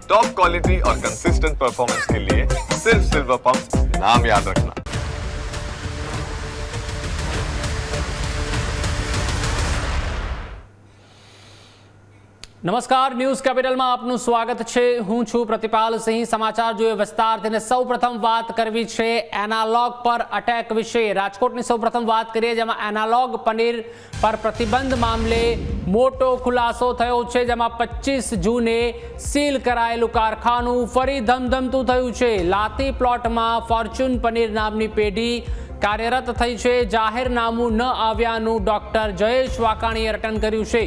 Top quality और consistent performance के लिए सिर्फ सिल्वर पंप नाम याद रखना। નમસ્કાર, ન્યૂઝ કેપિટલમાં આપનું સ્વાગત છે। હું છું પ્રતિપાલ સિંહ। સમાચાર જોઈએ વિસ્તારથી। સૌપ્રથમ વાત કરવી છે એનાલોગ પર અટેક વિશે। રાજકોટની સૌપ્રથમ વાત કરીએ, જેમાં એનાલોગ પનીર પર પ્રતિબંધ મામલે મોટો ખુલાસો થયો છે, જેમાં 25 જૂને સીલ કરાયેલું કારખાનું ફરી ધમધમતું થયું છે। લાતી પ્લોટમાં ફોર્ચ્યુન પનીર નામની પેઢી કાર્યરત થઈ છે। જાહેરનામું ન આવ્યાનું ડોક્ટર જયેશ વાકાણીએ રટન કર્યું છે।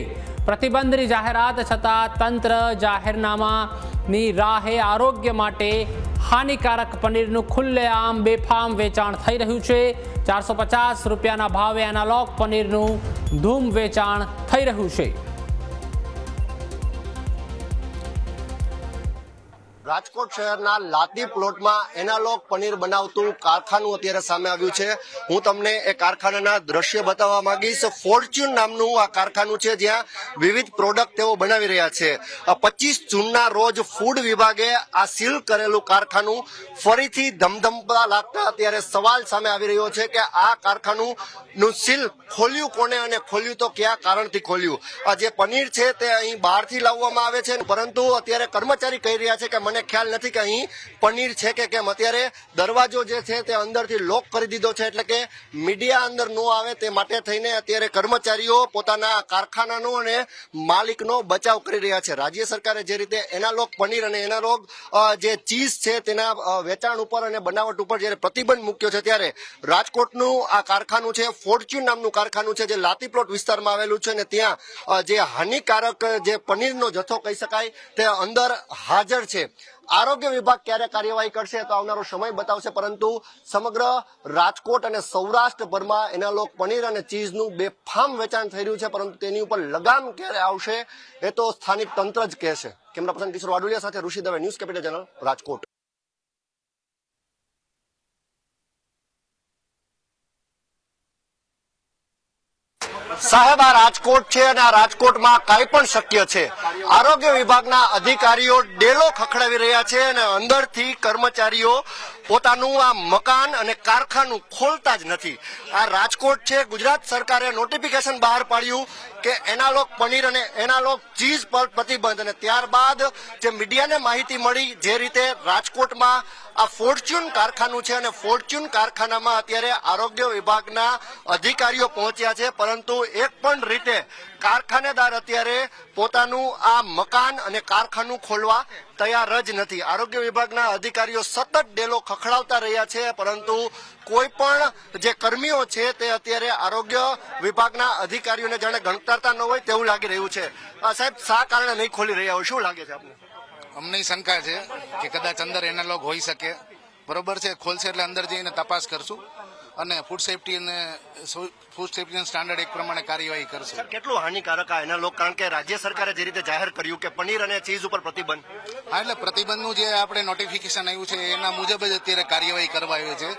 પ્રતિબંધની જાહેરાત છતાં તંત્ર જાહેરનામાની રાહે આરોગ્ય માટે હાનિકારક પનીરનું ખુલ્લેઆમ બેફામ વેચાણ થઈ રહ્યું છે। 450 રૂપિયાના ભાવે એનાલોગ પનીરનું ધૂમ વેચાણ થઈ રહ્યું છે। રાજકોટ શહેરના લાતી પ્લોટમાં એનાલોગ પનીર બનાવતું કારખાનું અત્યારે સામે આવ્યું છે। હું તમને એ કારખાનાના દ્રશ્ય બતાવવા માંગીશ। ફોર્ચ્યુન નામનું આ કારખાનું છે, જ્યાં વિવિધ પ્રોડક્ટ તેઓ બનાવી રહ્યા છે। 25 જૂનના રોજ ફૂડ વિભાગે આ સીલ કરેલું કારખાનું ફરીથી ધમધમતા લાગતા અત્યારે સવાલ સામે આવી રહ્યો છે કે આ કારખાનું નું સીલ ખોલ્યું કોને અને ખોલ્યું તો કયા કારણથી ખોલ્યું। આ જે પનીર છે તે અહીં બહારથી લાવવામાં આવે છે, પરંતુ અત્યારે કર્મચારી કહી રહ્યા છે કે મને ખ્યાલ નથી કે અહીં પનીર છે કે કેમ। અત્યારે દરવાજો જે છે તે અંદરથી લોક કરી દીધો છે, એટલે કે મીડિયા અંદર ન આવે તે માટે થઈને અત્યારે કર્મચારીઓ પોતાના કારખાનાનો અને માલિકનો બચાવ કરી રહ્યા છે। રાજ્ય સરકારે જે રીતે એનાલોગ પનીર અને એનાલોગ જે ચીઝ છે તેના વેચાણ ઉપર અને બનાવટ ઉપર જ્યારે પ્રતિબંધ મૂક્યો છે, ત્યારે રાજકોટનું આ કારખાનું છે, ફોર્ચ્યુન નામનું કારખાનું છે, જે લાતી પ્લોટ વિસ્તારમાં આવેલું છે, અને ત્યાં જે હાનિકારક જે પનીરનો જથ્થો કહી શકાય તે અંદર હાજર છે। આરોગ્ય વિભાગ ક્યારે કાર્યવાહી કરશે તો આવનારો સમય બતાવશે, પરંતુ સમગ્ર રાજકોટ અને સૌરાષ્ટ્રભરમાં એનાલોગ પનીર અને ચીઝનું બેફામ વેચાણ થઈ રહ્યું છે, પરંતુ તેની ઉપર લગામ ક્યારે આવશે એ તો સ્થાનિક તંત્ર જ કહેશે। કેમેરા પર્સન કિશોર વાડુલિયા સાથે Rishi Dave, news capital channel, Rajkot. સાહેબ, આ રાજકોટ છે અને આ રાજકોટમાં કાંઈ પણ શક્ય છે। આરોગ્ય વિભાગના અધિકારીઓ ડેલો ખખડાવી રહ્યા છે અને અંદરથી કર્મચારીઓ પોતાનું આ મકાન અને કારખાનું ખોલતા જ નથી। આ રાજકોટ છે। ગુજરાત સરકારે નોટિફિકેશન બહાર પાડ્યું કે એનાલોગ પનીર અને એનાલોગ ચીઝ પર પ્રતિબંધ, અને ત્યારબાદ જે મીડિયાને માહિતી મળી જે રીતે રાજકોટમાં આ ફોર્ચ્યુન કારખાનું છે અને ફોર્ચ્યુન કારખાનામાં અત્યારે આરોગ્ય વિભાગના અધિકારીઓ પહોંચ્યા છે, પરંતુ એક પણ રીતે કારખાનેદાર અત્યારે પોતાનું આ મકાન અને કારખાનું ખોલવા તૈયાર જ નથી। આરોગ્ય વિભાગના અધિકારીઓ સતત ડેલો ખખડાવતા રહ્યા છે, પરંતુ કોઈ પણ જે કર્મીઓ છે તે અત્યારે આરોગ્ય વિભાગના અધિકારીઓને જાણે ગણકારતા ન હોય તેવું લાગી રહ્યું છે। સાહેબ, શા કારણે નહીં ખોલી રહ્યા હોય, શું લાગે છે આપને? અમને શંકા છે કે કદાચ અંદર એનાલોગ હોઈ શકે, બરોબર છે। ખોલશે એટલે અંદર જઈને તપાસ કરશું અને ફૂડ સેફ્ટી સ્ટાન્ડર્ડ એક પ્રમાણે કાર્યવાહી કરશું। કેટલું હાનિકારક આ એનાલોગ, કારણ કે રાજ્ય સરકારે જે રીતે જાહેર કર્યું કે પનીર અને ચીઝ ઉપર પ્રતિબંધ, હા, એટલે પ્રતિબંધનું જે આપણે નોટિફિકેશન આવ્યું છે એના મુજબ જ અત્યારે કાર્યવાહી કરવા આવી છે।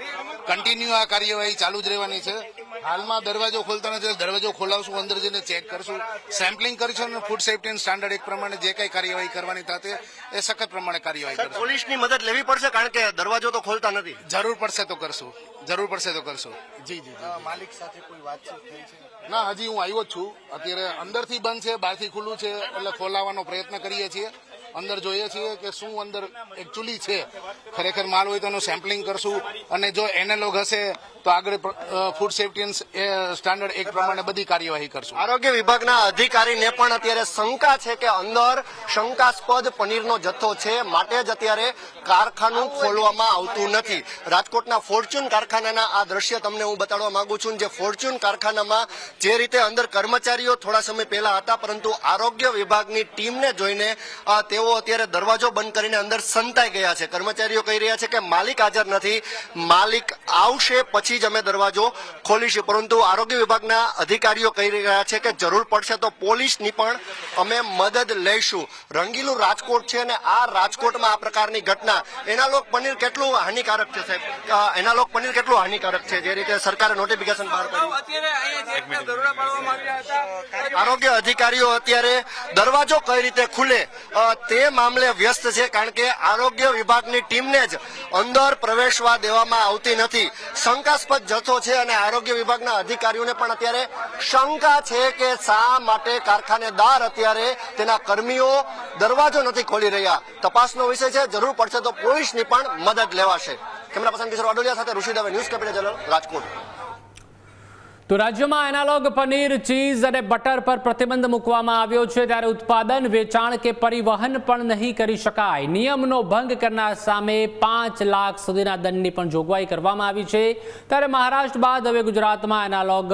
કન્ટિન્યુ આ કાર્યવાહી ચાલુ જ રહેવાની છે। હાલમાં દરવાજો ખોલતા નથી, દરવાજો ખોલાવશું, અંદર જઈને ચેક કરશું, સેમ્પલિંગ કરીશું અને ફૂડ સેફ્ટી સ્ટાન્ડર્ડ એક પ્રમાણે જે કઈ કાર્યવાહી કરવાની થશે એ સખત પ્રમાણે કાર્યવાહી કરશું। પોલીસની મદદ લેવી પડશે, કારણ કે દરવાજો તો ખોલતા નથી। જરૂર પડશે તો કરશું, જરૂર પડશે તો કરશું। જી જી જી। માલિક સાથે કોઈ વાતચીત થઈ છે? ના, હજી હું આવ્યો જ છું। અત્યારે અંદરથી બંધ છે, બહારથી ખુલ્લું છે, એટલે ખોલાવવાનો પ્રયત્ન કરીએ છીએ। અંદર જોઈએ છીએ કે શું અંદર એકચ્યુઅલી છે, ખરેખર માલ હોય તો એનું સેમ્પલિંગ કરશું, અને જો એનાલોગ હશે તો આગળ ફૂડ સેફ્ટી સ્ટાન્ડર્ડ એક પ્રમાણે બધી કાર્યવાહી કરશું। આરોગ્ય વિભાગના અધિકારીને પણ અત્યારે શંકા છે કે અંદર શંકાસ્પદ પનીરનો જથ્થો છે, માટે જ અત્યારે કારખાનું ખોલવામાં આવતું નથી। રાજકોટના ફોર્ચ્યુન કારખાનાના આ દ્રશ્ય તમને હું બતાડવા માંગુ છું। જે ફોર્ચ્યુન કારખાનામાં જે રીતે અંદર કર્મચારીઓ થોડા સમય પહેલા હતા, પરંતુ આરોગ્ય વિભાગની ટીમને જોઈને તેઓ અત્યારે દરવાજો બંધ કરીને અંદર સંતાઈ ગયા છે। કર્મચારીઓ કહી રહ્યા છે કે માલિક હાજર નથી, માલિક આવશે પછી જ અમે દરવાજો ખોલીશું, પરંતુ આરોગ્ય વિભાગના અધિકારીઓ કહી રહ્યા છે કે જરૂર પડશે તો પોલીસની પણ અમે મદદ લઈશું। રંગીલું રાજકોટ છે અને આ રાજકોટમાં આ પ્રકારની ઘટના। એનાલોગ પનીર કેટલું હાનિકારક છે સાહેબ? એનાલોગ પનીર કેટલું હાનિકારક છે, જે રીતે સરકારે નોટિફિકેશન બહાર પાડ્યું? આરોગ્ય અધિકારીઓ અત્યારે દરવાજો કઈ રીતે ખુલે તે મામલે વ્યસ્ત છે, કારણ કે આરોગ્ય વિભાગની ટીમને જ અંદર પ્રવેશવા દેવામાં આવતી નથી. શંકાસ્પદ જથ્થો છે અને આરોગ્ય વિભાગના અધિકારીઓને પણ અત્યારે શંકા છે કે શા માટે કારખાનેદાર અત્યારે તેના કર્મીઓ દરવાજો નથી ખોલી રહ્યા. તપાસનો વિષય છે, જરૂર પડશે તો પોલીસની પણ મદદ લેવાશે. કેમેરા પર્સન કિશોર વાડોલિયા સાથે Rishi Dave, news capital channel, Rajkot. તો રાજ્યમાં એનાલોગ પનીર, ચીઝ અને બટર પર પ્રતિબંધ મૂકવામાં આવ્યો છે, ત્યારે ઉત્પાદન, વેચાણ કે પરિવહન પણ નહીં કરી શકાય. નિયમનો ભંગ કરનાર સામે 5 લાખ સુધીના દંડની પણ જોગવાઈ કરવામાં આવી છે. ત્યારે મહારાષ્ટ્ર બાદ હવે ગુજરાતમાં એનાલોગ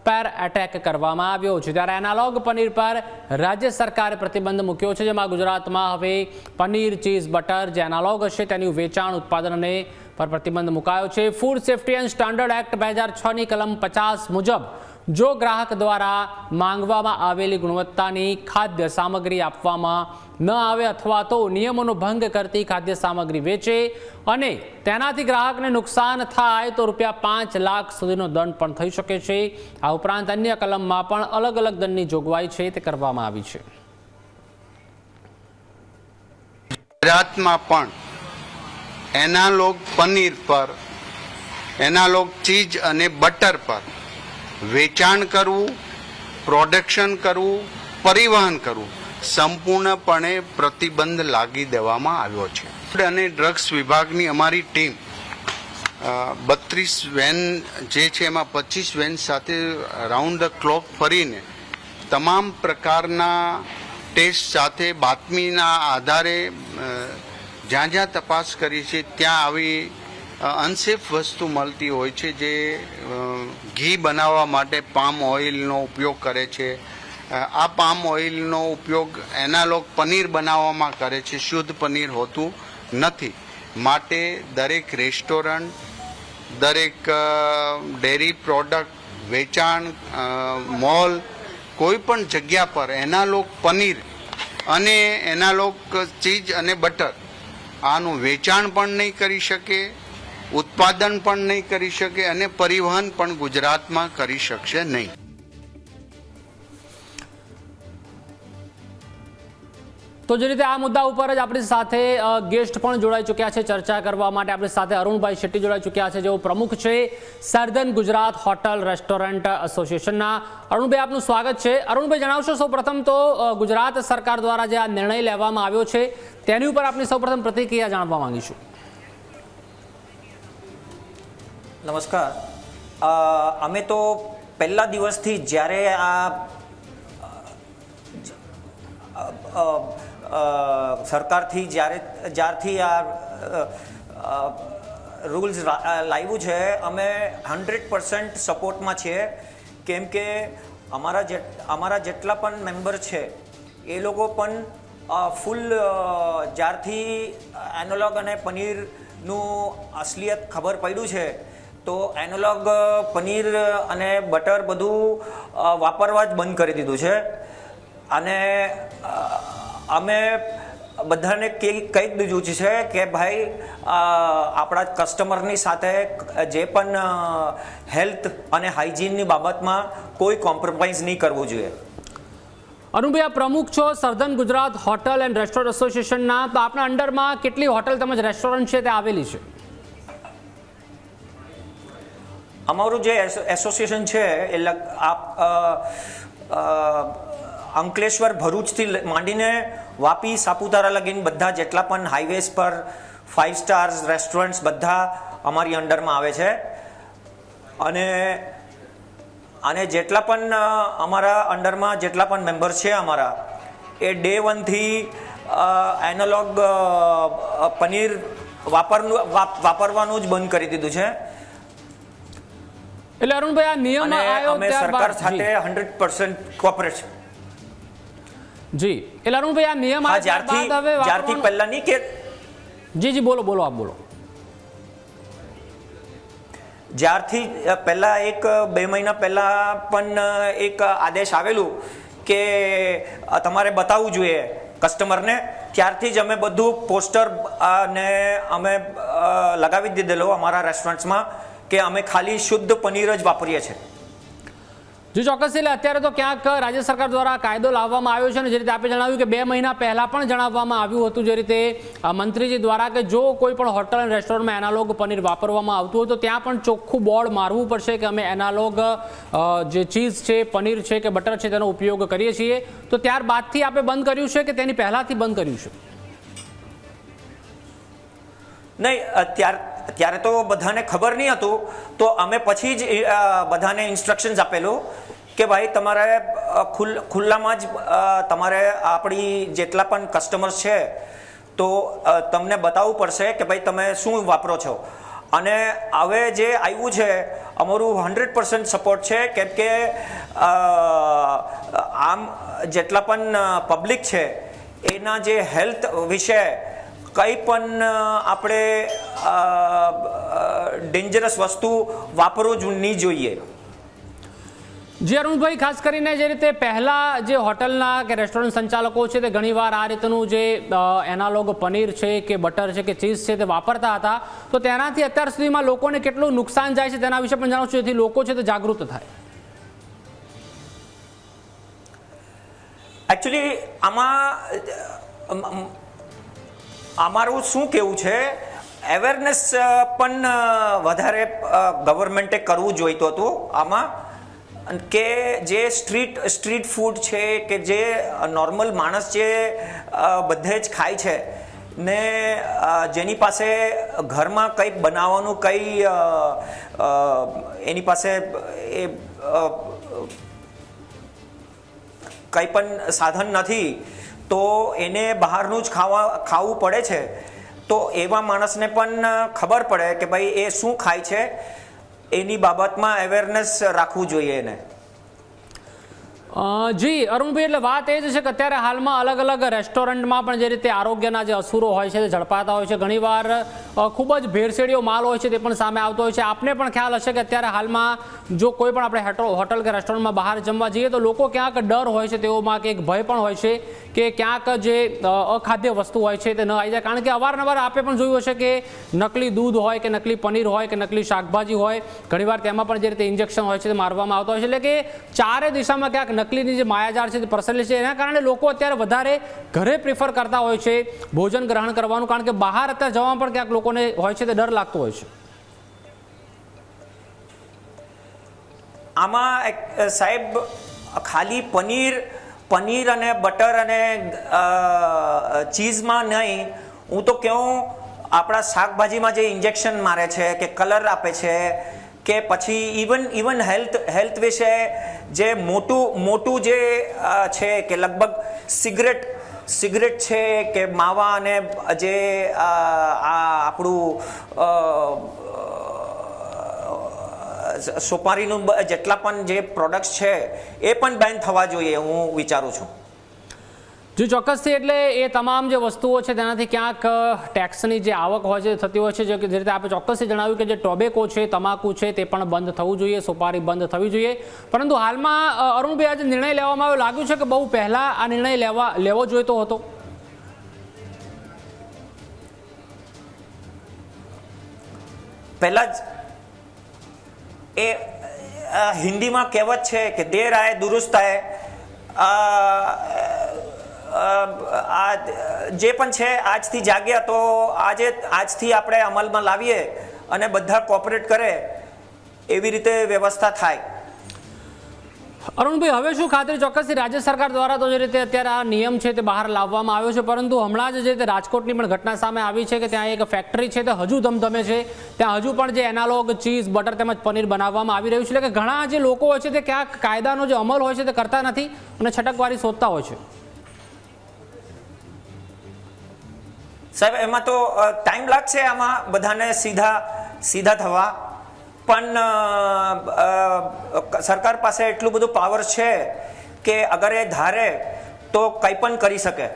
પર એટેક કરવામાં આવ્યો છે. ત્યારે એનાલોગ પનીર પર રાજ્ય સરકારે પ્રતિબંધ મૂક્યો છે, જેમાં ગુજરાતમાં હવે પનીર, ચીઝ, બટર જે એનાલોગ હશે તેનું વેચાણ, ઉત્પાદન અને પર પ્રતિબંધ મુકાયો છે. Food safety and standard act 2006ની કલમ 50 મુજબ જો ગ્રાહક દ્વારા માંગવામાં આવેલી ગુણવત્તાની ખાદ્ય સામગ્રી આપવામાં ન આવે અથવા તો નિયમોનો ભંગ કરતી ખાદ્ય સામગ્રી વેચે અને તેનાથી ગ્રાહકને નુકસાન થાય તો ₹5 લાખ સુધીનો દંડ પણ થઈ શકે છે. આ ઉપરાંત અન્ય કલમમાં પણ અલગ અલગ દંડની જોગવાઈ છે તે કરવામાં આવી છે. ગુજરાતમાં પણ એનાલોગ પનીર પર, એનાલોગ ચીઝ અને બટર પર વેચાણ કરવું, પ્રોડક્શન કરવું, પરિવહન કરવું સંપૂર્ણપણે પ્રતિબંધ લાગી દેવામાં આવ્યો છે. ફૂડ અને ડ્રગ્સ વિભાગની અમારી ટીમ 32 વેન જે છે એમાં 25 વેન સાથે રાઉન્ડ ધ ક્લોક ફરીને તમામ પ્રકારના ટેસ્ટ સાથે બાતમીના આધારે જ્યાં જ્યાં તપાસ કરી છે ત્યાં આવી અનસેફ વસ્તુ મળતી હોય છે, જે ઘી બનાવવા માટે પામ ઓઇલનો ઉપયોગ કરે છે. આ પામ ઓઇલનો ઉપયોગ એનાલોગ પનીર બનાવવામાં કરે છે, શુદ્ધ પનીર હોતું નથી. માટે દરેક રેસ્ટોરન્ટ, દરેક ડેરી પ્રોડક્ટ વેચાણ, મોલ, કોઈ પણ જગ્યા પર એનાલોગ પનીર અને એનાલોગ ચીઝ અને બટર આનું વેચાણ પણ નહીં કરી શકે, ઉત્પાદન પણ નહીં કરી શકે અને પરિવહન પણ ગુજરાતમાં કરી શકશે નહીં. તો જે રીતે આ મુદ્દા ઉપર જ આપણી સાથે ગેસ્ટ પણ જોડાઈ ચૂક્યા છે ચર્ચા કરવા માટે. આપણી સાથે અરુણભાઈ શેટ્ટી જોડાઈ ચૂક્યા છે, જેઓ પ્રમુખ છે સર્ધન ગુજરાત હોટલ રેસ્ટોરન્ટ એસોસિએશનના. અરુણભાઈ, આપનું સ્વાગત છે. અરુણભાઈ, જણાવશો સૌપ્રથમ તો ગુજરાત સરકાર દ્વારા જે આ નિર્ણય લેવામાં આવ્યો છે તેની ઉપર આપની સૌપ્રથમ પ્રતિક્રિયા જાણવા માંગીશું. નમસ્કાર. અમે તો પહેલા દિવસથી જ્યારે સરકારથી જ્યારથી આ રૂલ્સ લાવ્યું છે, અમે 100% સપોર્ટમાં છીએ. કેમ કે અમારા જેટલા પણ મેમ્બર છે એ લોકો પણ ફૂલ જ્યારથી એનાલોગ અને પનીરનું અસલિયત ખબર પડ્યું છે તો એનાલોગ પનીર અને બટર બધું વાપરવા જ બંધ કરી દીધું છે. અને અમે બધાને કહી દીધું છે કે ભાઈ આપણા કસ્ટમરની સાથે જે પણ હેલ્થ અને હાઇજીનની બાબતમાં કોઈ કોમ્પ્રોમાઇઝ નહીં કરવું જોઈએ. અરુણભાઈ, આ પ્રમુખ છો સર્ધન ગુજરાત હોટલ એન્ડ રેસ્ટોરન્ટ એસોસિએશનના, તો આપણા અંડરમાં કેટલી હોટલ તેમજ રેસ્ટોરન્ટ છે તે આવેલી છે? અમારું જે એસોસિએશન છે એ અંકલેશ્વર, ભરૂચથી માંડીને વાપી, સાપુતારા લગીન બધા જેટલા પણ હાઈવેઝ પર 5 સ્ટાર્સ રેસ્ટોરન્ટ્સ બધા અમારી અંડરમાં આવે છે. અને જેટલા પણ અમારા અંડરમાં જેટલા પણ મેમ્બર છે અમારા, એ ડે 1 થી એનાલોગ પનીર વાપરવાનું જ બંધ કરી દીધું છે. એટલે અરુણભાઈ, આ નિયમ આવ્યો અમે સરકાર સાથે 100% કોઓપરેટ. જી, એટલે અરુણભાઈ, આ નિયમ જ્યારથી પહેલાની કે જી બોલો આપ બોલો. જ્યારથી પહેલા 1-2 મહિના પહેલા પણ એક આદેશ આવેલું કે તમારે બતાવવું જોઈએ કસ્ટમરને, ત્યારથી જ અમે બધું પોસ્ટર અને અમે લગાવી દીધેલો અમારા રેસ્ટોરન્ટ્સમાં કે અમે ખાલી શુદ્ધ પનીર જ વાપરીએ છીએ. જો ચોક્કસ એટલે અત્યારે તો ક્યાંક રાજ્ય સરકાર દ્વારા કાયદો લાવવામાં આવ્યો છે અને જે રીતે આપણે જણાવ્યું કે 2 મહિના પહેલા પણ જણાવવામાં આવ્યું હતું જે રીતે મંત્રીજી દ્વારા કે જો કોઈ પણ હોટલ અને રેસ્ટોરન્ટમાં એનાલોગ પનીર વાપરવામાં આવતું હોય તો ત્યાં પણ ચોખ્ખું બોર્ડ મારવું પડશે કે અમે એનાલોગ જે ચીઝ છે, પનીર છે કે બટર છે તેનો ઉપયોગ કરીએ છીએ. તો ત્યારબાદથી આપણે બંધ કર્યું છે કે તેની પહેલાથી બંધ કર્યું છે? નહીં, ત્યારે તો બધાને ખબર નહીં હતું, તો અમે પછી જ બધાને ઇન્સ્ટ્રક્શન્સ આપેલું કે ભાઈ તમારે ખુલ્લામાં જ તમારે આપણી જેટલા પણ કસ્ટમર્સ છે તો તમને બતાવવું પડશે કે ભાઈ તમે શું વાપરો છો. અને હવે જે આવ્યું છે અમારું 100% સપોર્ટ છે, કેમ કે આમ જેટલા પણ પબ્લિક છે એના જે હેલ્થ વિશે કંઈ પણ આપણે ડેન્જરસ વસ્તુ વાપરવું જ નહીં જોઈએ. જી અરુણભાઈ, ખાસ કરીને જે રીતે પહેલા જે હોટલના કે રેસ્ટોરન્ટ સંચાલકો છે તે ઘણીવાર આ રીતનું જે એનાલોગ પનીર છે કે બટર છે કે ચીઝ છે તે વાપરતા હતા, તો તેનાથી અત્યાર સુધીમાં લોકોને કેટલું નુકસાન જાય છે તેના વિશે પણ જણાવશો જેથી લોકો છે તે જાગૃત થાય? એકચ્યુઅલી આમાં અમારું શું કહેવું છે, અવેરનેસ પણ વધારે ગવર્મેન્ટે કરવું જોઈતું હતું આમાં, કે જે સ્ટ્રીટ ફૂડ છે કે જે નોર્મલ માણસ જે બધે જ ખાય છે ને જેની પાસે ઘરમાં કંઈ બનાવવાનું કંઈ એની પાસે એ કંઈ પણ સાધન નથી તો એને બહારનું જ ખાવું પડે છે. તો એવા માણસને પણ ખબર પડે કે ભાઈ એ શું ખાય છે, એની બાબતમાં અવેરનેસ રાખવું જોઈએ એને. જી અરુણભાઈ, એટલે વાત એ જ છે કે અત્યારે હાલમાં અલગ અલગ રેસ્ટોરન્ટમાં પણ જે રીતે આરોગ્યના જે અસુરો હોય છે તે ઝડપાતા હોય છે, ઘણીવાર ખૂબ જ ભેળસેળિયો માલ હોય છે તે પણ સામે આવતો હોય છે. આપને પણ ખ્યાલ હશે કે અત્યારે હાલમાં જો કોઈ પણ આપણે હોટલ કે રેસ્ટોરન્ટમાં બહાર જમવા જઈએ તો લોકો ક્યાંક ડર હોય છે તેઓમાં, કે એક ભય પણ હોય છે કે ક્યાંક જે અખાદ્ય વસ્તુ હોય છે તે ન આવી જાય. કારણ કે અવારનવાર આપણે પણ જોયું હશે કે નકલી દૂધ હોય કે નકલી પનીર હોય કે નકલી શાકભાજી હોય, ઘણીવાર તેમાં પણ જે રીતે ઇન્જેક્શન હોય છે તે મારવામાં આવતા હોય છે. એટલે કે ચારે દિશામાં ક્યાંક નકલીની જે માયાજાળ છે તે પ્રસરેલી છે. એના કારણે લોકો અત્યારે વધારે ઘરે પ્રિફર કરતા હોય છે ભોજન ગ્રહણ કરવાનું, કારણ કે બહાર અત્યારે જવામાં પણ ક્યાંક લોકોને હોય છે તે ડર લાગતો હોય છે. આમાં સાહેબ ખાલી પનીર અને બટર અને ચીઝમાં નહીં, હું તો કહું આપણા શાકભાજીમાં જે ઇન્જેક્શન મારે છે કે કલર આપે છે કે પછી ઇવન હેલ્થ વિશે જે મોટું જે છે કે લગભગ સિગરેટ છે કે માવા અને જે આપણું સોપારીનું જેટલા પણ જે પ્રોડક્ટ્સ છે એ પણ બેન થવા જોઈએ, હું વિચારું છું. જો ચોક્કસથી, એટલે એ તમામ જે વસ્તુઓ છે તેનાથી ક્યાંક ટેક્સની જે આવક હોય છે થતી હોય છે. જે રીતે આપણે ચોક્કસથી જણાવ્યું કે જે ટોબેકો છે, તમાકુ છે તે પણ બંધ થવું જોઈએ, સોપારી બંધ થવી જોઈએ. પરંતુ હાલમાં અરુણભાઈ આજે નિર્ણય લેવામાં આવ્યો, લાગ્યું છે કે બહુ પહેલા આ નિર્ણય લેવો જોઈતો હતો? પહેલા જ એ હિન્દીમાં કહેવત છે કે દેર આયે દુરુસ્ત આયે. આ જે પણ છે આજથી જાગ્યા તો આજથી આપણે અમલમાં લાવીએ અને બધા કોઓપરેટ કરે એવી રીતે વ્યવસ્થા થાય. અરુણભાઈ, હવે શું ખાતરી ચોક્કસથી રાજ્ય સરકાર દ્વારા તો જે રીતે અત્યારે આ નિયમ છે તે બહાર લાવવામાં આવ્યો છે, પરંતુ હમણાં જ જે રીતે રાજકોટની પણ ઘટના સામે આવી છે કે ત્યાં એક ફેક્ટરી છે તે હજુ ધમધમે છે, ત્યાં હજુ પણ જે એનાલોગ ચીઝ, બટર તેમજ પનીર બનાવવામાં આવી રહ્યું છે. એટલે કે ઘણા જે લોકો હોય છે તે ક્યાંક કાયદાનો જે અમલ હોય છે તે કરતા નથી અને છટકવારી શોધતા હોય છે. સાહેબ એમાં તો ટાઈમ લાગશે આમાં બધાને સીધા થવા, પણ સરકાર પાસે એટલું બધું પાવર છે કે અગર એ ધારે તો કંઈ પણ કરી શકે.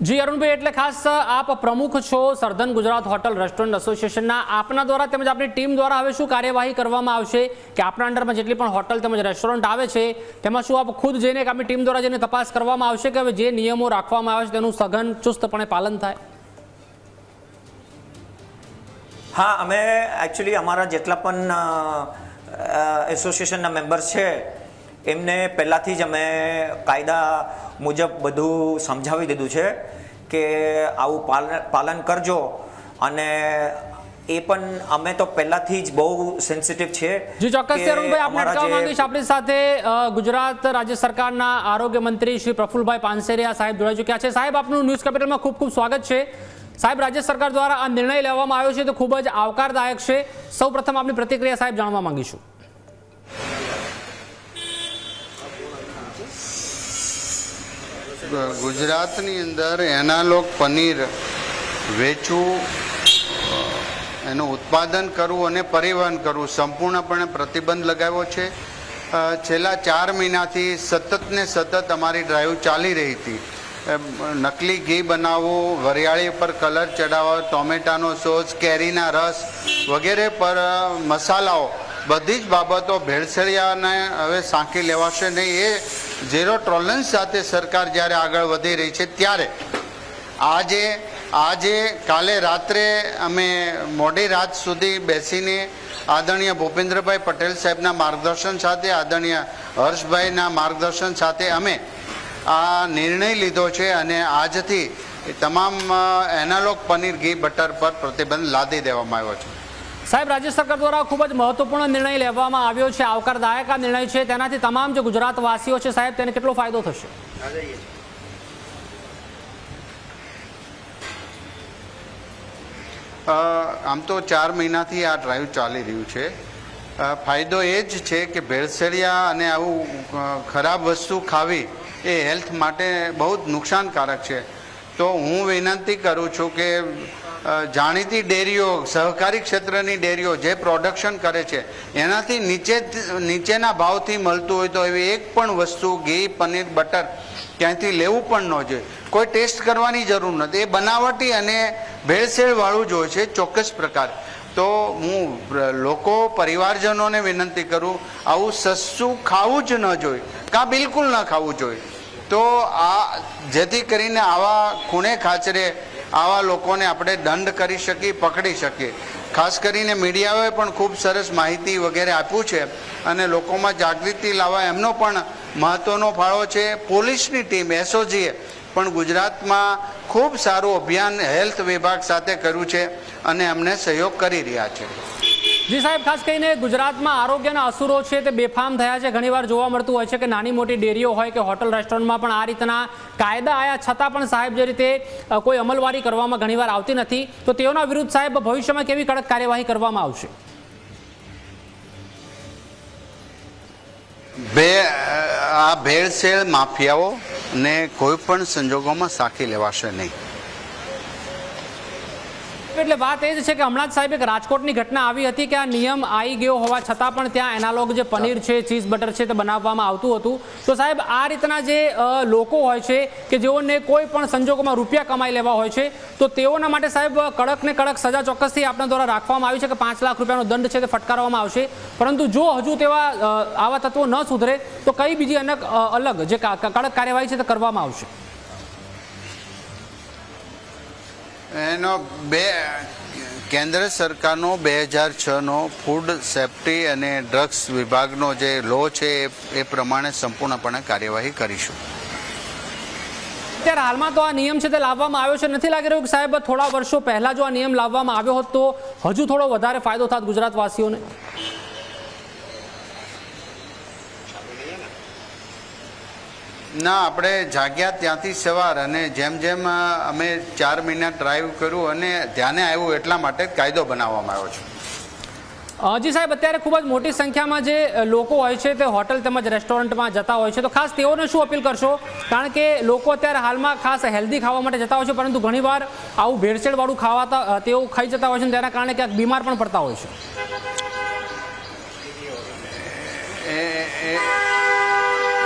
જી અરુણભાઈ, એટલે ખાસ આપ પ્રમુખ છો સર્ધન ગુજરાત હોટલ રેસ્ટોરન્ટ એસોસિએશનના, આપના દ્વારા તેમજ આપણી ટીમ દ્વારા હવે શું કાર્યવાહી કરવામાં આવશે કે આપણા અંડરમાં જેટલી પણ હોટલ તેમજ રેસ્ટોરન્ટ આવે છે તેમાં શું આપ ખુદ જઈને કે આપણી ટીમ દ્વારા જઈને તપાસ કરવામાં આવશે કે હવે જે નિયમો રાખવામાં આવે છે તેનું સઘન ચુસ્તપણે પાલન થાય? હા, અમે એકચ્યુઅલી અમારા જેટલા પણ એસોસિએશનના મેમ્બર્સ છે એમને પહેલાંથી જ અમે કાયદા મુજબ બધું સમજાવી દીધું છે કે આવું પાલન કરજો, અને એ પણ અમે તો પહેલાથી જ બહુ સેન્સિટિવ છે. જી ચોક્કસ અરુણભાઈ, આપણે અટકાવવા માંગીશ. આપણી સાથે ગુજરાત રાજ્ય સરકારના આરોગ્ય મંત્રી શ્રી પ્રફુલભાઈ પાનસેરિયા સાહેબ જોડાઈ ચૂક્યા છે. સાહેબ, આપનું ન્યૂઝ કેપિટલમાં ખૂબ ખૂબ સ્વાગત છે. સાહેબ, રાજ્ય સરકાર દ્વારા આ નિર્ણય લેવામાં આવ્યો છે તો ખૂબ જ આવકારદાયક છે. સૌ પ્રથમ આપની પ્રતિક્રિયા સાહેબ જાણવા માંગીશું. ગુજરાતની અંદર એનાલોગ પનીર વેચવું, એનું ઉત્પાદન કરવું અને પરિવહન કરવું સંપૂર્ણપણે પ્રતિબંધ લગાવ્યો છે. છેલ્લા 4 મહિનાથી સતત ને સતત અમારી ડ્રાઈવ ચાલી રહી હતી. નકલી ઘી બનાવવું, વરિયાળી પર કલર ચડાવવો, ટોમેટાનો સોસ, કેરીના રસ વગેરે પર મસાલાઓ, બધી જ બાબતો ભેળસેળિયાને હવે સાંકી લેવાશે નહીં. એ ઝીરો ટોલરન્સ સાથે સરકાર જ્યારે આગળ વધી રહી છે ત્યારે આજે કાલે રાત્રે અમે મોડી રાત સુધી બેસીને આદરણીય ભૂપેન્દ્રભાઈ પટેલ સાહેબના માર્ગદર્શન સાથે, આદરણીય હર્ષભાઈના માર્ગદર્શન સાથે અમે આ નિર્ણય લીધો છે અને આજથી તમામ એનાલોગ પનીર ઘી બટર પર પ્રતિબંધ લાદી દેવામાં આવ્યો છે. સાહેબ, રાજ્ય સરકાર દ્વારા ખૂબ જ મહત્વપૂર્ણ નિર્ણય લેવામાં આવ્યો છે, આવકારદાયક આ નિર્ણય છે. તેનાથી તમામ જે ગુજરાતવાસીઓ છે સાહેબ, તેને કેટલો ફાયદો થશે? આમ તો 4 મહિનાથી આ ડ્રાઈવ ચાલી રહ્યું છે. ફાયદો એ જ છે કે ભેળસેળિયા અને આવું ખરાબ વસ્તુ ખાવી એ હેલ્થ માટે બહુ જ નુકસાનકારક છે. તો હું વિનંતી કરું છું કે જાણીતી ડેરીઓ, સહકારી ક્ષેત્રની ડેરીઓ જે પ્રોડક્શન કરે છે એનાથી નીચેના ભાવથી મળતું હોય તો એવી એક પણ વસ્તુ ઘી, પનીર, બટર ક્યાંયથી લેવું પણ ન જોઈએ. કોઈ ટેસ્ટ કરવાની જરૂર નથી. એ બનાવટી અને ભેળસેળવાળું જ હોય છે ચોક્કસ પ્રકાર. તો હું લોકો, પરિવારજનોને વિનંતી કરું, આવું સસ્તું ખાવું જ ન જોઈએ, કાં બિલકુલ ન ખાવું જોઈએ. તો આ જેથી કરીને આવા ખૂણે ખાચરે આવા લોકોને આપણે દંડ કરી શકીએ, પકડી શકીએ. ખાસ કરીને મીડિયાઓએ પણ ખૂબ સરસ માહિતી વગેરે આપ્યું છે અને લોકોમાં જાગૃતિ લાવવા એમનો પણ મહત્વનો ફાળો છે. પોલીસની ટીમ એસઓજીએ પણ ગુજરાતમાં ખૂબ સારું અભિયાન હેલ્થ વિભાગ સાથે કર્યું છે અને અમને સહયોગ કરી રહ્યા છે. જી સાહેબ, ખાસ કરીને ગુજરાતમાં આરોગ્યના અસુરો છે તે બેફામ થયા છે. ઘણીવાર જોવા મળતું હોય છે કે નાની મોટી ડેરીઓ હોય કે હોટલ રેસ્ટોરન્ટમાં પણ આ રીતના કાયદા આવ્યા છતાં પણ સાહેબ જે રીતે કોઈ અમલવારી કરવામાં ઘણીવાર આવતી નથી, તો તેઓના વિરુદ્ધ સાહેબ ભવિષ્યમાં કેવી કડક કાર્યવાહી કરવામાં આવશે? આ ભેળસેળ માફિયાઓને કોઈ પણ સંજોગોમાં સાંકી લેવાશે નહીં. એટલે વાત એ જ છે કે હમણાં જ સાહેબ એક રાજકોટની ઘટના આવી હતી કે આ નિયમ આવી ગયો હોવા છતાં પણ ત્યાં એનાલોગ જે પનીર છે, ચીઝ બટર છે તે બનાવવામાં આવતું હતું. તો સાહેબ, આ રીતના જે લોકો હોય છે કે જેઓને કોઈ પણ સંજોગોમાં રૂપિયા કમાઈ લેવા હોય છે, તો તેઓના માટે સાહેબ કડક ને કડક સજા ચોક્કસથી આપણા દ્વારા રાખવામાં આવી છે કે 5 લાખ રૂપિયાનો દંડ છે તે ફટકારવામાં આવશે. પરંતુ જો હજુ તેવા આવા તત્વો ન સુધરે તો કઈ બીજી અલગ જે કડક કાર્યવાહી છે તે કરવામાં આવશે? એનો કેન્દ્ર સરકારનો 2006નો ફૂડ સેફ્ટી અને ડ્રગ્સ વિભાગનો જે લો છે એ પ્રમાણે સંપૂર્ણપણે કાર્યવાહી કરીશું. અત્યારે હાલમાં તો આ નિયમ છે તે લાવવામાં આવ્યો છે. નથી લાગી રહ્યું કે સાહેબ થોડા વર્ષો પહેલા જો આ નિયમ લાવવામાં આવ્યો હોત તો હજુ થોડો વધારે ફાયદો થાત ગુજરાતવાસીઓને? ના, આપણે જાગ્યા ત્યાંથી સવાર અને જેમ જેમ અમે 4 મહિના ડ્રાઈવ કર્યું અને ધ્યાને આવ્યું એટલા માટે કાયદો બનાવવામાં આવ્યો છે. જી સાહેબ, અત્યારે ખૂબ જ મોટી સંખ્યામાં જે લોકો હોય છે તે હોટલ તેમજ રેસ્ટોરન્ટમાં જતા હોય છે, તો ખાસ તેઓને શું અપીલ કરશો? કારણ કે લોકો અત્યારે હાલમાં ખાસ હેલ્ધી ખાવા માટે જતા હોય છે, પરંતુ ઘણીવાર આવું ભેળસેળવાળું ખાવા તેઓ ખાઈ જતા હોય છે અને તેના કારણે ક્યાંક બીમાર પણ પડતા હોય છે.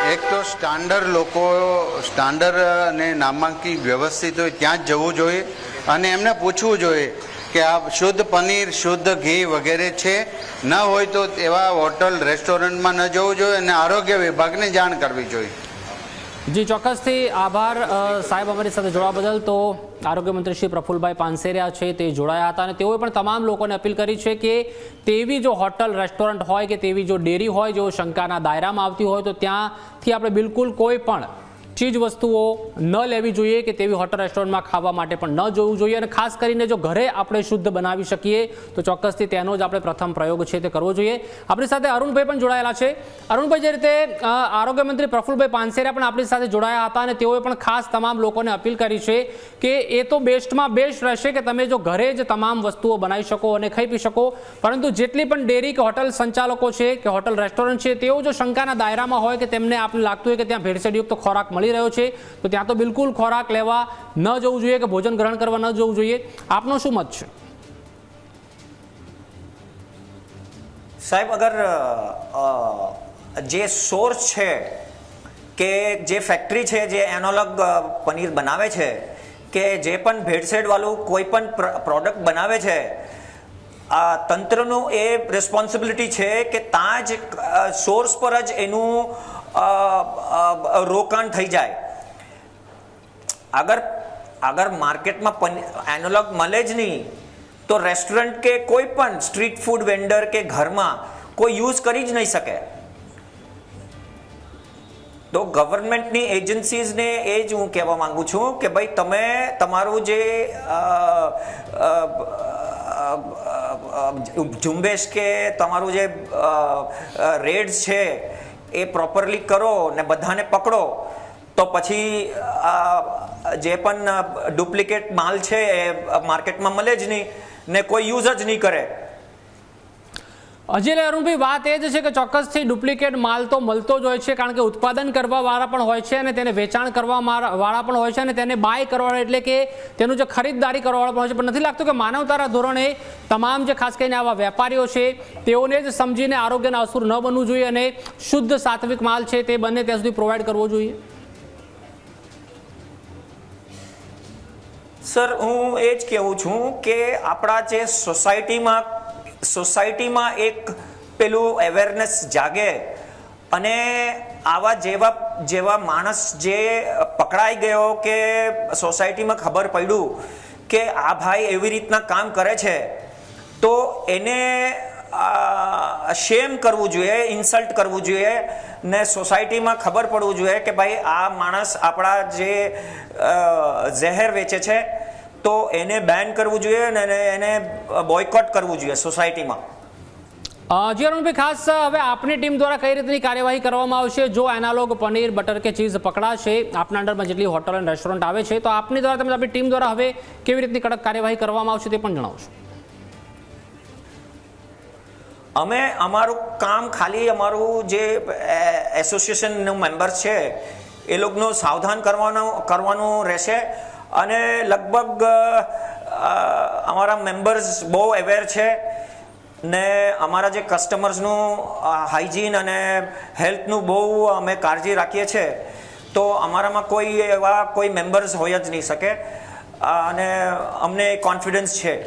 એક તો સ્ટાન્ડર્ડ અને નામાંકી વ્યવસ્થિત હોય ત્યાં જ જવું જોઈએ અને એમને પૂછવું જોઈએ કે આ શુદ્ધ પનીર, શુદ્ધ ઘી વગેરે છે. ન હોય તો એવા હોટલ રેસ્ટોરન્ટમાં ન જવું જોઈએ અને આરોગ્ય વિભાગને જાણ કરવી જોઈએ. જી ચોક્કસથી આભાર સાહેબ અમારી સાથે જોડવા બદલ. તો આરોગ્ય મંત્રી શ્રી પ્રફુલભાઈ પાનસેરિયા છે તે જોડાયા હતા અને તેઓએ પણ તમામ લોકોને અપીલ કરી છે કે તેવી જો હોટલ રેસ્ટોરન્ટ હોય કે તેવી જો ડેરી હોય જો શંકાના દાયરામાં આવતી હોય તો ત્યાંથી આપણે બિલકુલ કોઈ પણ ચીજ વસ્તુઓ ન લેવી જોઈએ કે તેવી હોટલ રેસ્ટોરન્ટમાં ખાવા માટે પણ ન જવું જોઈએ. અને ખાસ કરીને જો ઘરે આપણે શુદ્ધ બનાવી શકીએ તો ચોક્કસથી તેનો જ આપણે પ્રથમ પ્રયોગ છે તે કરવો જોઈએ. આપણી સાથે અરુણભાઈ પણ જોડાયેલા છે. અરુણભાઈ, જે રીતે આરોગ્ય મંત્રી પ્રફુલભાઈ પાનસેરિયા પણ આપણી સાથે જોડાયા હતા અને તેઓએ પણ ખાસ તમામ લોકોને અપીલ કરી છે કે એ તો બેસ્ટમાં બેસ્ટ રહેશે કે તમે જો ઘરે જ તમામ વસ્તુઓ બનાવી શકો અને ખાઈ પી શકો, પરંતુ જેટલી પણ ડેરી કે હોટલ સંચાલકો છે કે હોટલ રેસ્ટોરન્ટ છે તેઓ જો શંકાના દાયરામાં હોય કે તેમને આપને લાગતું હોય કે ત્યાં ભેળસેળયુક્ત ખોરાક મળી રહ્યો છે તો ત્યાં તો બિલકુલ ખોરાક લેવા ન જવું જોઈએ કે ભોજન ગ્રહણ કરવા ન જવું જોઈએ. આપનો શું મત છે? સાહેબ, અગર જે સોર્સ છે કે જે ફેક્ટરી છે જે એનોલોગ પનીર બનાવે છે કે જે પણ ભેળસેળવાળું કોઈ પણ પ્રોડક્ટ બનાવે છે, તંત્રનું એ રિસ્પોન્સિબિલિટી છે કે ત્યાં જ સોર્સ પર જ એનું રોકાણ થઈ જાય. અગર માર્કેટમાં એનોલોગ મળે જ નહીં તો રેસ્ટોરન્ટ કે કોઈ પણ સ્ટ્રીટ ફૂડ વેન્ડર કે ઘરમાં કોઈ યુઝ કરી જ નહીં શકે. તો ગવર્મેન્ટની એજન્સીઝને એ જ હું કહેવા માંગુ છું કે ભાઈ તમે તમારું જે ઝુંબેશ કે તમારું જે રેડ્સ છે એ પ્રોપરલી કરો ને બધાને પકડો, તો પછી જે પણ ડુપ્લિકેટ માલ છે એ માર્કેટમાં મળે જ નહીં ને કોઈ યુઝ જ નહીં કરે. હજી અરુણભાઈ, વાત એ જ છે કે ચોક્કસથી ડુપ્લિકેટ માલ તો મળતો જ હોય છે, કારણ કે ઉત્પાદન કરવાવાળા પણ હોય છે અને તેને વેચાણ કરવાવાળા પણ હોય છે અને તેને બાય કરવાવાળા એટલે કે તેનું જે ખરીદદારી કરવાવાળા પણ હોય છે. પણ નથી લાગતું કે માનવતાના ધોરણે તમામ જે ખાસ કરીને આવા વેપારીઓ છે તેઓને જ સમજીને આરોગ્યના અસુર ન બનવું જોઈએ અને શુદ્ધ સાત્વિક માલ છે તે બંને ત્યાં સુધી પ્રોવાઈડ કરવો જોઈએ? સર, હું એ જ કહેવું છું કે આપણા જે સોસાયટીમાં એક પેલું અવેરનેસ જાગે અને આવા જેવા માણસ જે પકડાઈ ગયો કે સોસાયટીમાં ખબર પડ્યું કે આ ભાઈ એવી રીતના કામ કરે છે તો એને શેમ કરવું જોઈએ, ઇન્સલ્ટ કરવું જોઈએ ને સોસાયટીમાં ખબર પડવું જોઈએ કે ભાઈ આ માણસ આપણા જે ઝેર વેચે છે તો એને બેન કરવું જોઈએ અને એને બોયકોટ કરવું જોઈએ સોસાયટીમાં. જી અરુણભાઈ, ખાસ હવે આપની ટીમ દ્વારા કઈ રીતની કાર્યવાહી કરવામાં આવશે જો એનાલોગ પનીર, બટર કે ચીઝ પકડાશે આપના અંડરમાં જેટલી હોટલ અને રેસ્ટોરન્ટ આવે છે તો આપની દ્વારા તમે આપણી ટીમ દ્વારા હવે કેવી રીતની કડક કાર્યવાહી કરવામાં આવશે તે પણ જણાવશો? અમે અમારું કામ ખાલી અમારું જે એસોસિએશનનું મેમ્બર્સ છે એ લોકોનું સાવધાન કરવાનું રહેશે અને લગભગ અમારા મેમ્બર્સ બહુ અવેર છે ને અમારા જે કસ્ટમર્સનું હાઇજીન અને હેલ્થનું બહુ અમે કાળજી રાખીએ છીએ. તો અમારામાં કોઈ મેમ્બર્સ હોય જ નહીં શકે અને અમને કોન્ફિડન્સ છે.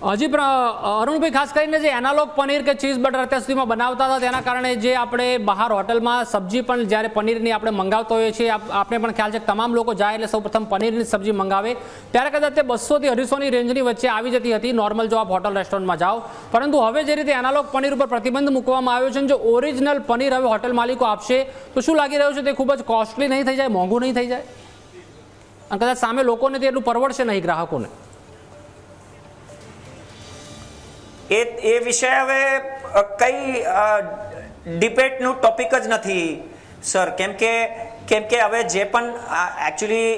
હજી પણ અરુણભાઈ, ખાસ કરીને જે એનાલોગ પનીર કે ચીઝ બટર અત્યાર સુધીમાં બનાવતા હતા તેના કારણે જે આપણે બહાર હોટલમાં સબ્જી પણ જ્યારે પનીરની આપણે મંગાવતા હોઈએ છીએ, આપણે પણ ખ્યાલ છે કે તમામ લોકો જાય એટલે સૌપ્રથમ પનીરની સબ્જી મંગાવે ત્યારે કદાચ તે 200 થી 250ની રેન્જની વચ્ચે આવી જતી હતી નોર્મલ જો આપ હોટલ રેસ્ટોરન્ટમાં જાઓ. પરંતુ હવે જે રીતે એનાલોગ પનીર ઉપર પ્રતિબંધ મૂકવામાં આવ્યો છે, જો ઓરિજિનલ પનીર હવે હોટલ માલિકો આપશે તો શું લાગી રહ્યું છે તે ખૂબ જ કોસ્ટલી નહીં થઈ જાય, મોંઘું નહીં થઈ જાય અને કદાચ સામે લોકોને તે એટલું પરવડશે નહીં, ગ્રાહકોને? એ વિષય હવે કઈ ડિબેટનું ટોપિક જ નથી સર, કેમ કે હવે જે પણ એકચ્યુઅલી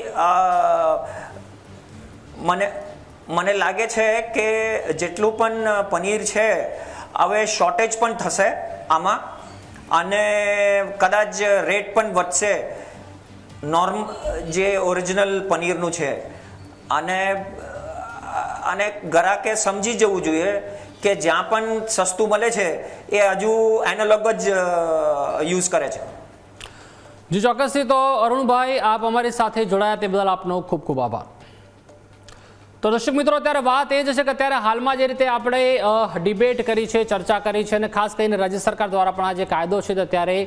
મને લાગે છે કે જેટલું પણ પનીર છે હવે શોર્ટેજ પણ થશે આમાં અને કદાચ રેટ પણ વધશે જે ઓરિજિનલ પનીરનું છે અને ગ્રાહકે સમજી જવું જોઈએ કે જ્યાં પણ સસ્તું મળે છે એ હજુ એનાલોગ જ યુઝ કરે છે. જી ચોક્કસથી. તો અરુણભાઈ, આપ અમારી સાથે જોડાયા તે બદલ આપનો ખૂબ ખૂબ આભાર. તો દર્શક મિત્રો, અત્યારે વાત એ જ છે કે અત્યારે હાલમાં જે રીતે આપણે ડિબેટ કરી છે, ચર્ચા કરી છે, અને ખાસ કરીને રાજ્ય સરકાર દ્વારા પણ આ જે કાયદો છે તે અત્યારે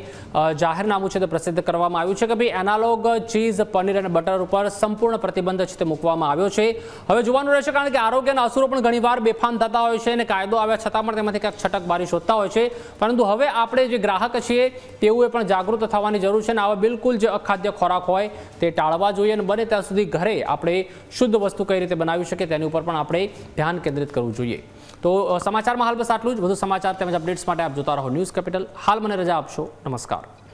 જાહેરનામું છે તે પ્રસિદ્ધ કરવામાં આવ્યું છે કે ભાઈ એનાલોગ ચીઝ, પનીર અને બટર ઉપર સંપૂર્ણ પ્રતિબંધ છે તે મૂકવામાં આવ્યો છે. હવે જોવાનું રહેશે, કારણ કે આરોગ્યના અસુરો પણ ઘણીવાર બેફામ થતા હોય છે અને કાયદો આવ્યા છતાં પણ તેમાંથી ક્યાંક છટકબારી શોધતા હોય છે. પરંતુ હવે આપણે જે ગ્રાહક છીએ તેઓએ પણ જાગૃત થવાની જરૂર છે અને આવા બિલકુલ જે અખાદ્ય ખોરાક હોય તે ટાળવા જોઈએ અને બને ત્યાં સુધી ઘરે આપણે શુદ્ધ વસ્તુ કઈ રીતે બનાવી શકે તેની ઉપર પણ આપણે ધ્યાન કેન્દ્રિત કરવું જોઈએ. તો સમાચારમાં હાલ બસ આટલું જ. વધુ સમાચાર તેમજ અપડેટ્સ માટે આપ જોતા રહો ન્યૂઝ કેપિટલ. હાલ મને રજા આપશો. નમસ્કાર.